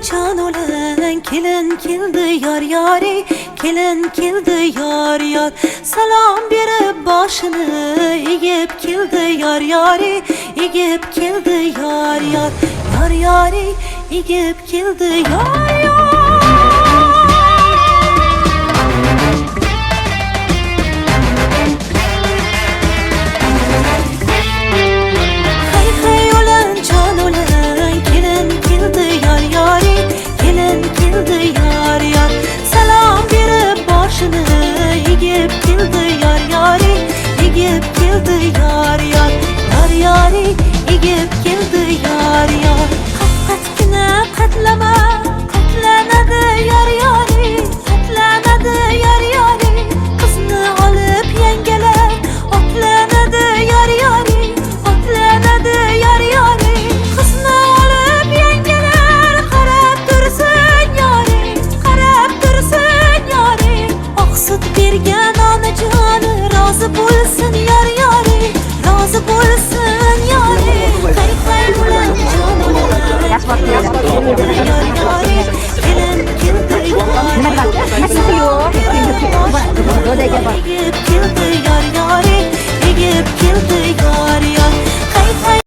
can olan kelin keldi yar yari, kelin keldi yar yar. Salam berip başını eğip keldi yar yari, eğip keldi yar yar. Yar yari eğip keldi yar yar.